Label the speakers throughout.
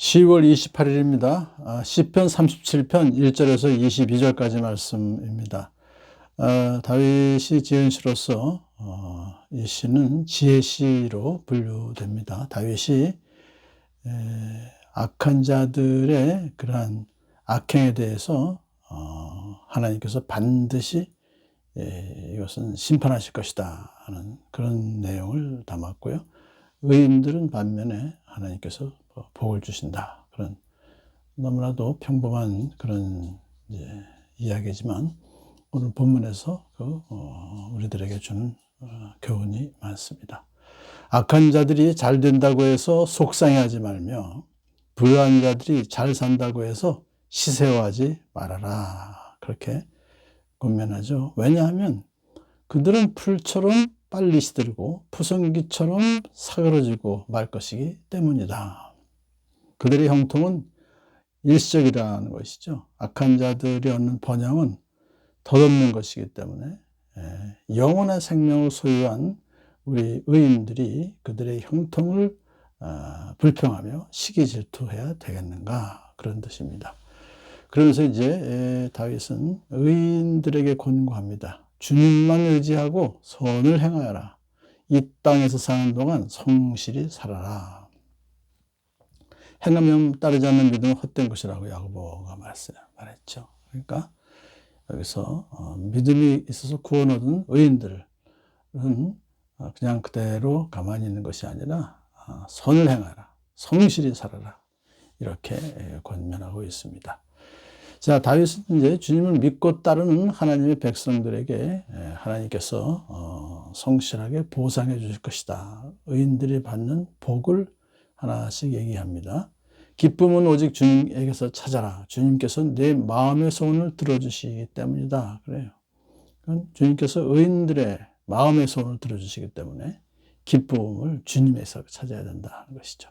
Speaker 1: 10월 28일입니다. 시편 37편 1절에서 22절까지 말씀입니다. 다윗이 지은 시로서 이 시는 지혜시로 분류됩니다. 다윗이 악한 자들의 그러한 악행에 대해서 하나님께서 반드시 이것은 심판하실 것이다 하는 그런 내용을 담았고요. 의인들은 반면에 하나님께서 복을 주신다. 그런 너무나도 평범한 그런 이야기지만 오늘 본문에서 우리들에게 주는 교훈이 많습니다. 악한 자들이 잘 된다고 해서 속상해하지 말며 불의한 자들이 잘 산다고 해서 시세워하지 말아라. 그렇게 권면하죠. 왜냐하면 그들은 풀처럼 빨리 시들고 푸성기처럼 사그러지고 말 것이기 때문이다. 그들의 형통은 일시적이라는 것이죠. 악한 자들이 얻는 번영은 덧없는 것이기 때문에 영원한 생명을 소유한 우리 의인들이 그들의 형통을 불평하며 시기 질투해야 되겠는가, 그런 뜻입니다. 그러면서 이제 다윗은 의인들에게 권고합니다. 주님만 의지하고 선을 행하여라. 이 땅에서 사는 동안 성실히 살아라. 행하면 따르지 않는 믿음은 헛된 것이라고 야고보가 말했죠. 그러니까 여기서 믿음이 있어서 구원 얻은 의인들은 그냥 그대로 가만히 있는 것이 아니라 선을 행하라. 성실히 살아라. 이렇게 권면하고 있습니다. 자, 다윗은 이제 주님을 믿고 따르는 하나님의 백성들에게 하나님께서 성실하게 보상해 주실 것이다. 의인들이 받는 복을 하나씩 얘기합니다. 기쁨은 오직 주님에게서 찾아라. 주님께서 내 마음의 소원을 들어주시기 때문이다. 그래요. 주님께서 의인들의 마음의 소원을 들어주시기 때문에 기쁨을 주님에서 찾아야 된다는 것이죠.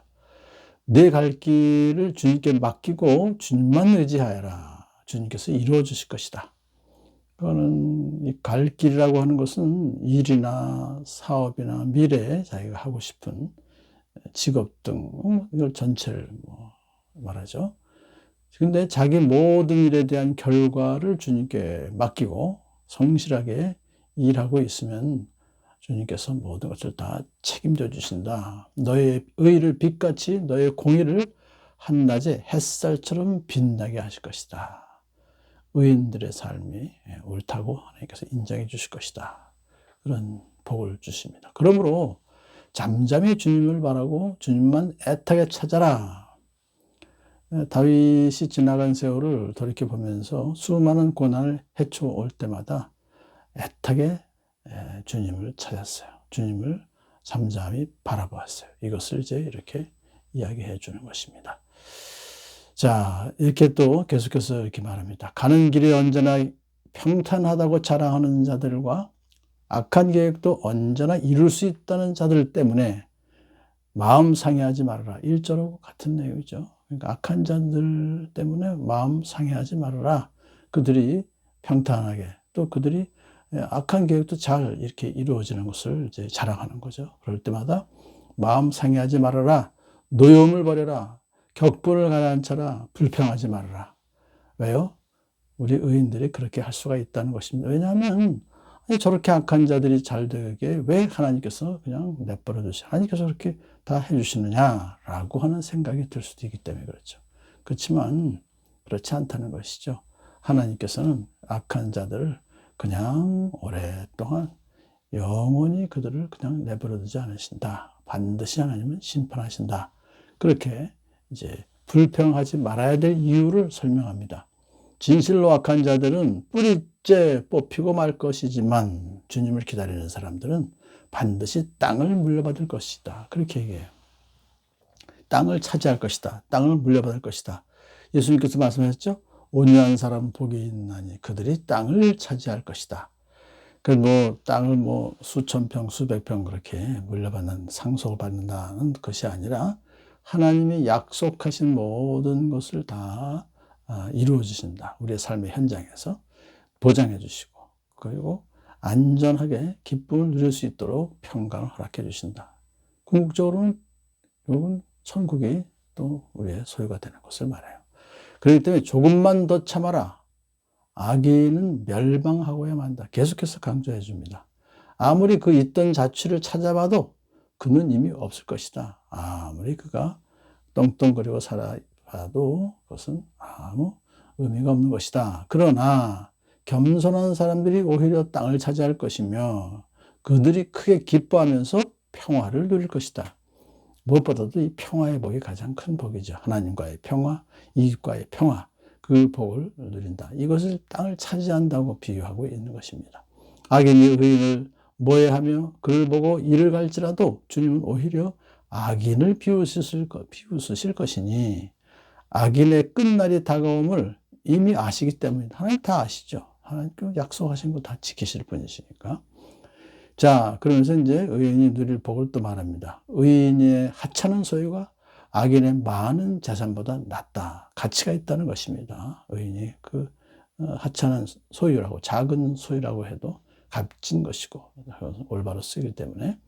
Speaker 1: 내 갈 길을 주님께 맡기고 주님만 의지하여라. 주님께서 이루어 주실 것이다. 그거는 이 갈 길이라고 하는 것은 일이나 사업이나 미래에 자기가 하고 싶은 직업 등 이걸 전체를 말하죠. 그런데 자기 모든 일에 대한 결과를 주님께 맡기고 성실하게 일하고 있으면 주님께서 모든 것을 다 책임져 주신다. 너의 의를 빛같이 너의 공의를 한낮에 햇살처럼 빛나게 하실 것이다. 의인들의 삶이 옳다고 하나님께서 인정해 주실 것이다. 그런 복을 주십니다. 그러므로 잠잠히 주님을 바라고 주님만 애타게 찾아라. 다윗이 지나간 세월을 돌이켜보면서 수많은 고난을 헤쳐올 때마다 애타게 주님을 찾았어요. 주님을 잠잠히 바라보았어요. 이것을 이제 이렇게 이야기해 주는 것입니다. 자, 이렇게 또 계속해서 이렇게 말합니다. 가는 길이 언제나 평탄하다고 자랑하는 자들과 악한 계획도 언제나 이룰 수 있다는 자들 때문에 마음 상해하지 말아라. 1절하고 같은 내용이죠. 그러니까 악한 자들 때문에 마음 상해하지 말아라. 그들이 평탄하게, 또 그들이 악한 계획도 잘 이렇게 이루어지는 것을 이제 자랑하는 거죠. 그럴 때마다 마음 상해하지 말아라. 노여움을 버려라. 격분을 가라앉혀라. 불평하지 말아라. 왜요? 우리 의인들이 그렇게 할 수가 있다는 것입니다. 왜냐하면 저렇게 악한 자들이 잘 되게 왜 하나님께서 그냥 내버려 두시, 하나님께서 그렇게 다 해주시느냐라고 하는 생각이 들 수도 있기 때문에 그렇죠. 그렇지만 그렇지 않다는 것이죠. 하나님께서는 악한 자들을 그냥 오랫동안 영원히 그들을 그냥 내버려 두지 않으신다. 반드시 하나님은 심판하신다. 그렇게 이제 불평하지 말아야 될 이유를 설명합니다. 진실로 악한 자들은 뿌리째 뽑히고 말 것이지만 주님을 기다리는 사람들은 반드시 땅을 물려받을 것이다. 그렇게 얘기해요. 땅을 차지할 것이다. 땅을 물려받을 것이다. 예수님께서 말씀하셨죠? 온유한 사람 복이 있나니 그들이 땅을 차지할 것이다. 땅을 수천 평, 수백 평 그렇게 물려받는, 상속을 받는다는 것이 아니라 하나님이 약속하신 모든 것을 다 이루어 주신다. 우리의 삶의 현장에서 보장해 주시고, 그리고 안전하게 기쁨을 누릴 수 있도록 평강을 허락해 주신다. 궁극적으로는 여러분 천국이 또 우리의 소유가 되는 것을 말해요. 그렇기 때문에 조금만 더 참아라. 악인은 멸망하고야 만다. 계속해서 강조해 줍니다. 아무리 그 있던 자취를 찾아봐도 그는 이미 없을 것이다. 아무리 그가 떵떵거리고 살아봐도 그것은 아무 의미가 없는 것이다. 그러나 겸손한 사람들이 오히려 땅을 차지할 것이며 그들이 크게 기뻐하면서 평화를 누릴 것이다. 무엇보다도 이 평화의 복이 가장 큰 복이죠. 하나님과의 평화, 이웃과의 평화, 그 복을 누린다. 이것을 땅을 차지한다고 비유하고 있는 것입니다. 악인이 의인을 모해하며 그를 보고 이를 갈지라도 주님은 오히려 악인을 비웃으실 것이니 악인의 끝날이 다가옴을 이미 아시기 때문입니다. 하나님 다 아시죠. 하나님께 약속하신 거 다 지키실 분이시니까. 자, 그러면서 이제 의인이 누릴 복을 또 말합니다. 의인의 하찮은 소유가 악인의 많은 재산보다 낫다. 가치가 있다는 것입니다. 의인이 그 하찮은 소유라고, 작은 소유라고 해도 값진 것이고 올바로 쓰기 때문에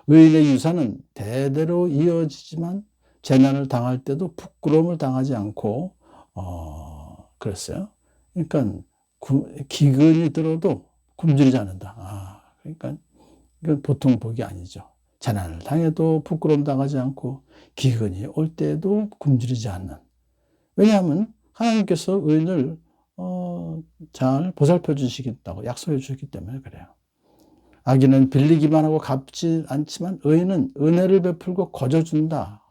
Speaker 1: 의인의 유산은 대대로 이어지지만 재난을 당할 때도 부끄러움을 당하지 않고 그랬어요. 그러니까 기근이 들어도 굶주리지 않는다. 그러니까 이건 보통 복이 아니죠. 재난을 당해도 부끄러움 당하지 않고 기근이 올 때에도 굶주리지 않는. 왜냐하면 하나님께서 의인을 잘 보살펴 주시겠다고 약속해 주셨기 때문에 그래요. 악인은 빌리기만 하고 갚지 않지만 의인은 은혜를 베풀고 거저준다.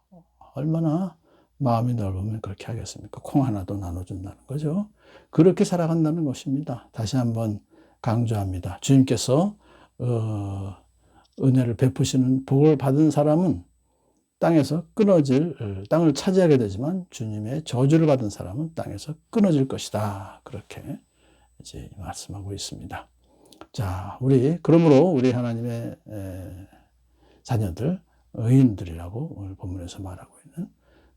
Speaker 1: 얼마나 마음이 넓으면 그렇게 하겠습니까? 콩 하나도 나눠준다는 거죠. 그렇게 살아간다는 것입니다. 다시 한번 강조합니다. 주님께서 은혜를 베푸시는 복을 받은 사람은 땅에서 땅을 차지하게 되지만 주님의 저주를 받은 사람은 땅에서 끊어질 것이다. 그렇게 이제 말씀하고 있습니다. 자, 그러므로 우리 하나님의 자녀들, 의인들이라고 오늘 본문에서 말하고 있는,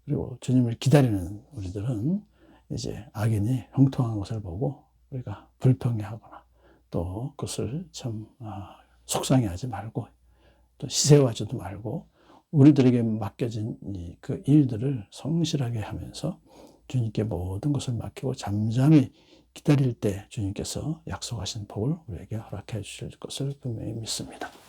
Speaker 1: 그리고 주님을 기다리는 우리들은 이제 악인이 형통한 것을 보고 우리가 불평해하거나 또 그것을 참 속상해하지 말고 또 시세워하지도 말고 우리들에게 맡겨진 그 일들을 성실하게 하면서 주님께 모든 것을 맡기고 잠잠히 기다릴 때 주님께서 약속하신 복을 우리에게 허락해 주실 것을 분명히 믿습니다.